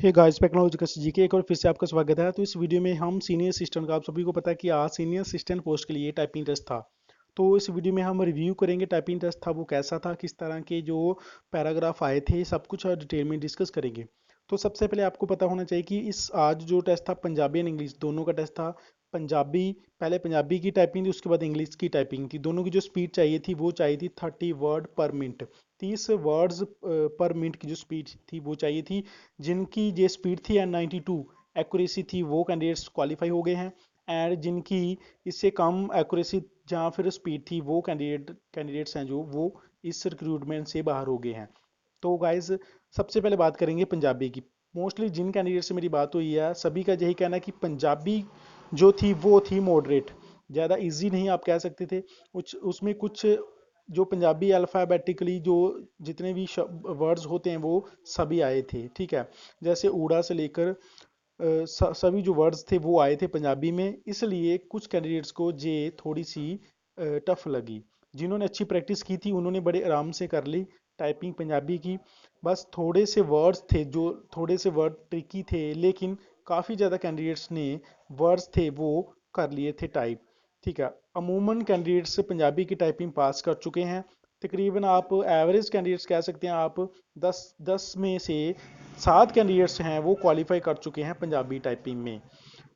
Hey guys, technology का GK एक और फिर से आपका स्वागत है। तो इस वीडियो में हम सीनियर असिस्टेंट का, आप सभी को पता है कि आज सीनियर असिस्टेंट पोस्ट के लिए टाइपिंग टेस्ट था। तो इस वीडियो में हम रिव्यू करेंगे टाइपिंग टेस्ट था वो कैसा था, किस तरह के जो पैराग्राफ आए थे, सब कुछ डिटेल में डिस्कस करेंगे। तो सबसे पहले आपको पता होना चाहिए कि इस आज जो टेस्ट था पंजाबी एंड इंग्लिश दोनों का टेस्ट था। पंजाबी, पहले पंजाबी की टाइपिंग थी, उसके बाद इंग्लिश की टाइपिंग थी। दोनों की जो स्पीड चाहिए थी वो चाहिए थी 30 वर्ड पर मिनट, 30 वर्ड्स पर मिनट की जो स्पीड थी वो चाहिए थी। जिनकी ये स्पीड थी एंड 92 एक्यूरेसी थी वो कैंडिडेट्स क्वालिफाई हो गए हैं। एंड जिनकी इससे कम एक्यूरेसी जहाँ फिर स्पीड थी वो कैंडिडेट्स हैं जो वो इस रिक्रूटमेंट से बाहर हो गए हैं। तो गाइज सबसे पहले बात करेंगे पंजाबी की। मोस्टली जिन कैंडिडेट से मेरी बात हुई है सभी का यही कहना है कि पंजाबी जो थी वो थी मॉडरेट, ज़्यादा इजी नहीं आप कह सकते थे। उसमें कुछ जो पंजाबी अल्फ़ाबेटिकली जो जितने भी वर्ड्स होते हैं वो सभी आए थे, ठीक है। जैसे ऊड़ा से लेकर सभी जो वर्ड्स थे वो आए थे पंजाबी में, इसलिए कुछ कैंडिडेट्स को ये थोड़ी सी टफ लगी। जिन्होंने अच्छी प्रैक्टिस की थी उन्होंने बड़े आराम से कर ली टाइपिंग पंजाबी की। बस थोड़े से वर्ड्स थे जो थोड़े से वर्ड ट्रिकी थे, लेकिन काफ़ी ज़्यादा कैंडिडेट्स ने वर्ड्स थे वो कर लिए थे टाइप, ठीक है। अमूमन कैंडिडेट्स पंजाबी की टाइपिंग पास कर चुके हैं। तकरीबन आप एवरेज कैंडिडेट्स कह सकते हैं, आप 10 में से 7 कैंडिडेट्स हैं वो क्वालिफाई कर चुके हैं पंजाबी टाइपिंग में,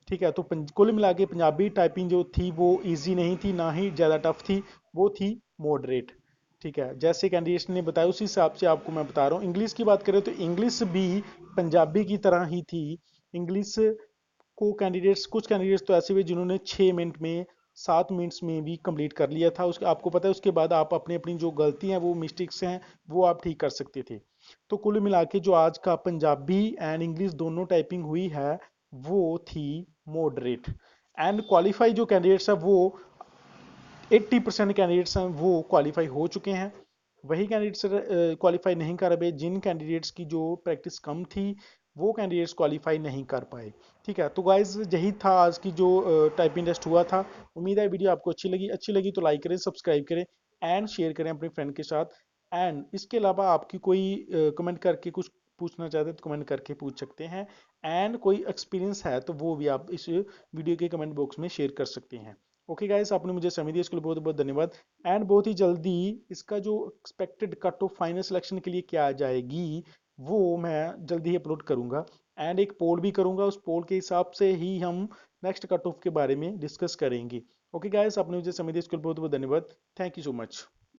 ठीक है। तो कुल मिला के पंजाबी टाइपिंग जो थी वो इजी नहीं थी, ना ही ज़्यादा टफ थी, वो थी मॉडरेट, ठीक है। जैसे कैंडिडेट्स ने बताया उसी हिसाब से आपको मैं बता रहा हूँ। इंग्लिश की बात करें तो इंग्लिश भी पंजाबी की तरह ही थी। इंग्लिश को कैंडिडेट्स, कुछ कैंडिडेट्स तो ऐसे हुए जिन्होंने 6 मिनट में, 7 मिनट्स में भी कंप्लीट कर लिया था। उसके आपको पता है उसके बाद आप अपनी अपनी जो गलती हैं वो मिस्टेक्स हैं वो आप ठीक कर सकते थे। तो कुल मिला के जो आज का पंजाबी एंड इंग्लिश दोनों टाइपिंग हुई है वो थी मॉडरेट। एंड क्वालिफाई जो कैंडिडेट्स हैं वो 80% कैंडिडेट्स हैं वो क्वालिफाई हो चुके हैं। वही कैंडिडेट्स क्वालिफाई नहीं कर पाए जिन कैंडिडेट्स की जो प्रैक्टिस कम थी, वो कैंडिडेट्स क्वालिफाई नहीं कर पाए, ठीक है। तो गाइज यही था आज की जो टाइपिंग टेस्ट हुआ था। उम्मीद है वीडियो आपको अच्छी लगी तो लाइक करें, सब्सक्राइब करें एंड शेयर करें अपने फ्रेंड के साथ। एंड इसके अलावा आपकी कोई कमेंट करके कुछ पूछना चाहते हैं तो कमेंट करके पूछ सकते हैं। एंड कोई एक्सपीरियंस है तो वो भी आप इस वीडियो के कमेंट बॉक्स में शेयर कर सकते हैं। ओके गाइस, आपने मुझे समय दिया इसके लिए बहुत बहुत धन्यवाद। एंड बहुत ही जल्दी इसका जो expected cut off final selection के लिए क्या आ जाएगी वो मैं जल्दी ही अपलोड करूंगा। एंड एक पोल भी करूंगा, उस पोल के हिसाब से ही हम नेक्स्ट कट ऑफ के बारे में डिस्कस करेंगे। ओके गाइस, आपने मुझे समय दिया इसके लिए बहुत बहुत धन्यवाद। Thank you so much.